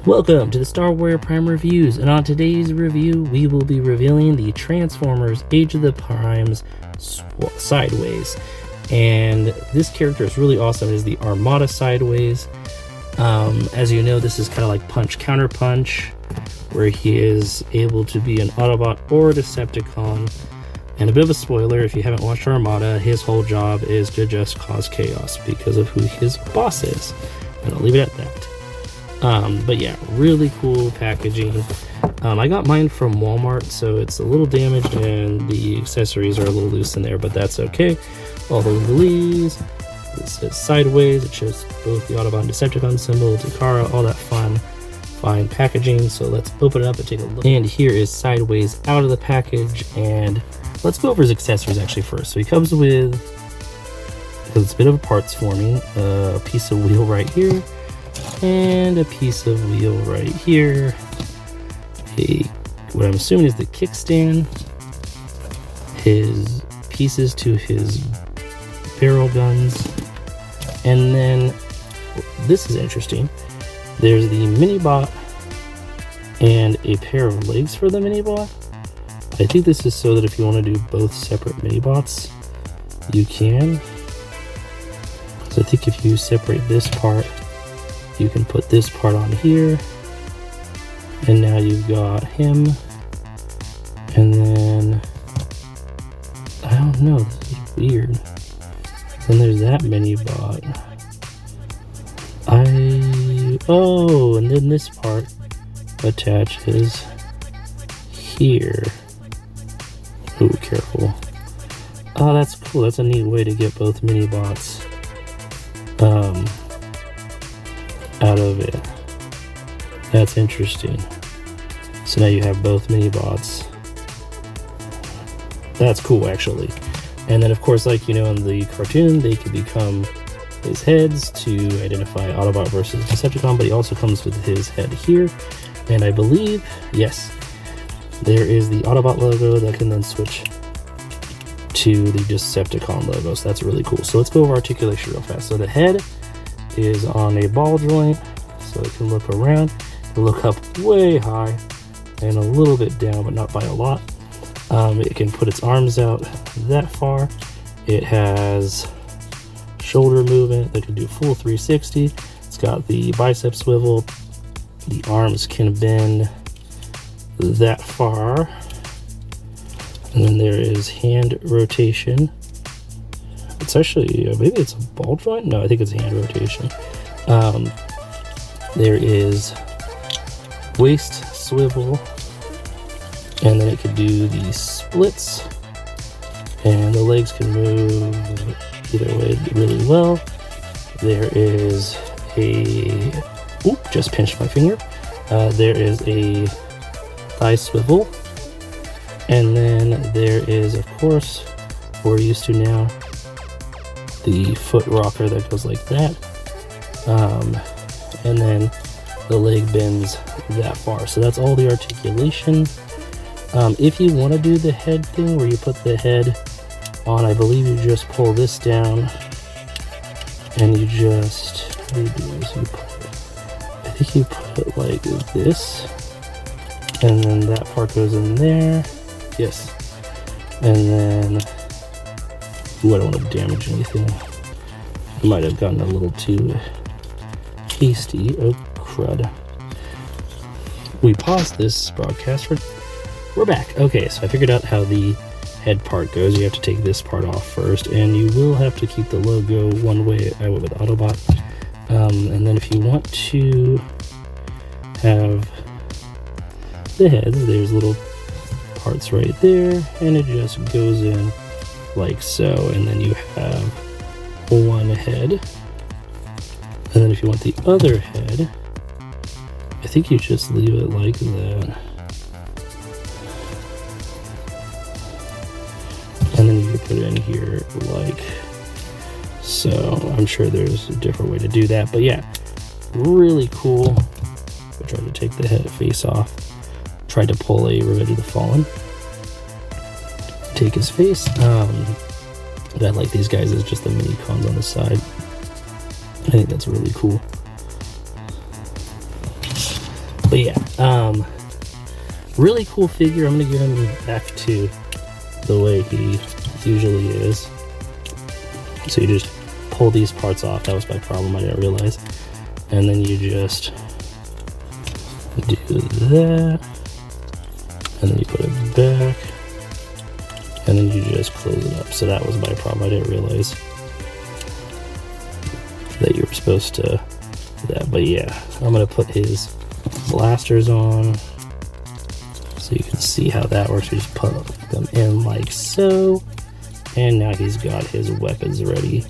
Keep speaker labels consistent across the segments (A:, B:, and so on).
A: Welcome to the Star Warrior Prime Reviews, and on today's review, we will be revealing the Transformers Age of the Primes Sideways. And this character is really awesome. It is the Armada Sideways. As you know, this is kind of like Punch Counter Punch, where he is able to be an Autobot or a Decepticon. And a bit of a spoiler, if you haven't watched Armada, his whole job is to just cause chaos because of who his boss is. And I'll leave it at that. But yeah, really cool packaging. I got mine from Walmart, so it's a little damaged and the accessories are a little loose in there, but that's okay. All the legalese, it says Sideways, it shows both the Autobot and Decepticon symbol, Takara, all that fine packaging. So let's open it up and take a look. And here is Sideways out of the package, and let's go over his accessories actually first. So he comes with, because it's a bit of a parts forming, a piece of wheel right here, and a piece of wheel right here, what I'm assuming is the kickstand, his pieces to his barrel guns, and then this is interesting, there's the mini-bot and a pair of legs for the mini-bot. I think this is so that if you want to do both separate mini-bots, you can. So I think if you separate this part, you can put this part on here, and now you've got him, and then I don't know, this is weird. Then there's that mini-bot. And then this part attaches here. Ooh, careful. Oh, that's cool. That's a neat way to get both mini-bots out of it. That's interesting. So now you have both mini-bots. That's cool, actually. And then, of course, like you know in the cartoon, they could become his heads to identify Autobot versus Decepticon, but he also comes with his head here. And I believe, yes, there is the Autobot logo that can then switch to the Decepticon logo. So that's really cool. So let's go over articulation real fast. So the head is on a ball joint, so it can look around, look up way high, and a little bit down, but not by a lot. It can put its arms out that far. It has shoulder movement that can do full 360. It's got the bicep swivel. The arms can bend that far. And then there is hand rotation. It's actually, maybe it's a ball joint? No, I think it's hand rotation. There is waist swivel, and then it can do the splits, and the legs can move either way really well. There is a, just pinched my finger. There is a thigh swivel, and then there is, of course, what we're used to now, the foot rocker that goes like that, and then the leg bends that far. So that's all the articulation. If you want to do the head thing where you put the head on, I believe you just pull this down and you just, what do you do is you put, I think you put it like this, and then that part goes in there, yes, and then, I don't want to damage anything. I might have gotten a little too hasty. Oh, crud. We paused this broadcast. We're back. Okay, so I figured out how the head part goes. You have to take this part off first, and you will have to keep the logo one way. I went with Autobot. And then if you want to have the heads, there's little parts right there, and it just goes in like so, and then you have one head. And then if you want the other head, I think you just leave it like that. And then you can put it in here like so. I'm sure there's a different way to do that, but yeah, really cool. I tried to take the head face off. Tried to pull a Revenge of the Fallen. Take his face. What I like these guys is just the mini cons on the side. I think that's really cool. But yeah, really cool figure. I'm gonna get him back to the way he usually is. So you just pull these parts off. That was my problem, I didn't realize. And then you just do that, and then you put it back, and then you just close it up. So that was my problem, I didn't realize that you were supposed to do that. But yeah, I'm gonna put his blasters on so you can see how that works. You just put them in like so, and now he's got his weapons ready.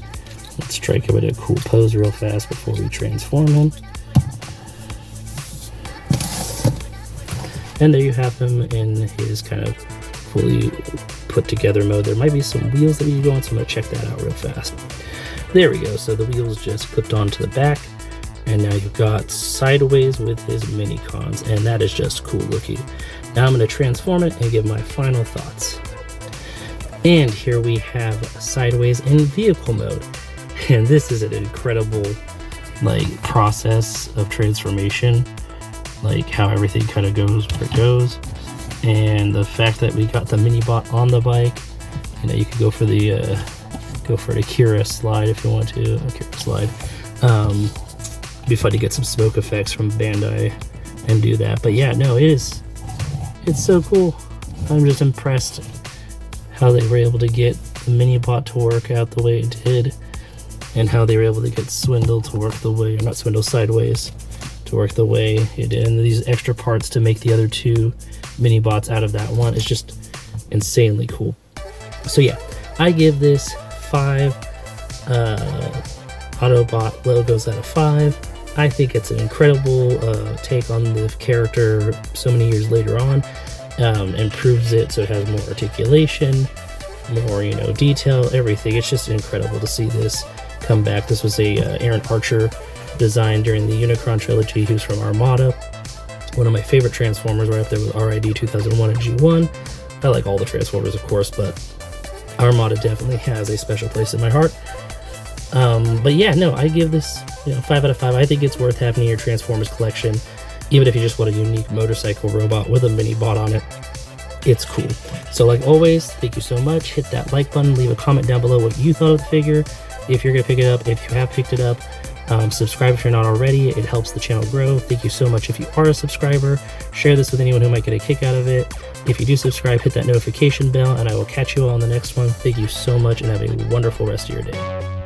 A: Let's strike him in a cool pose real fast before we transform him. And there you have him in his kind of fully put together mode. There might be some wheels that you go on, so I'm gonna check that out real fast. There we go, so the wheels just clipped onto the back, and now you've got Sideways with his mini cons, and that is just cool looking. Now I'm gonna transform it and give my final thoughts. And here we have Sideways in vehicle mode. And this is an incredible like process of transformation, like how everything kind of goes where it goes. And the fact that we got the mini bot on the bike, you know, you could go for the Akira slide if you want to. Akira slide. It'd be fun to get some smoke effects from Bandai and do that. But yeah, no, it's so cool. I'm just impressed how they were able to get the mini bot to work out the way it did, and how they were able to get Swindle to work the way, or not Swindle, Sideways to work the way it did. And these extra parts to make the other two mini bots out of that one is just insanely cool. So yeah, I give this 5 Autobot logos out of 5. I think it's an incredible take on the character so many years later on. Improves it so it has more articulation, more, you know, detail, everything. It's just incredible to see this come back. This was a Aaron Archer design during the Unicron trilogy. He was from Armada, one of my favorite Transformers, right up there with RID 2001 and G1. I like all the Transformers, of course, but Armada definitely has a special place in my heart. But yeah, no, I give this, you know, 5 out of 5. I think it's worth having in your Transformers collection, even if you just want a unique motorcycle robot with a mini bot on it. It's cool. So like always, thank you so much. Hit that like button, leave a comment down below what you thought of the figure, if you're gonna pick it up, if you have picked it up. Subscribe if you're not already. It helps the channel grow. Thank you so much if you are a subscriber. Share this with anyone who might get a kick out of it. If you do subscribe, hit that notification bell, and I will catch you all on the next one. Thank you so much, and have a wonderful rest of your day.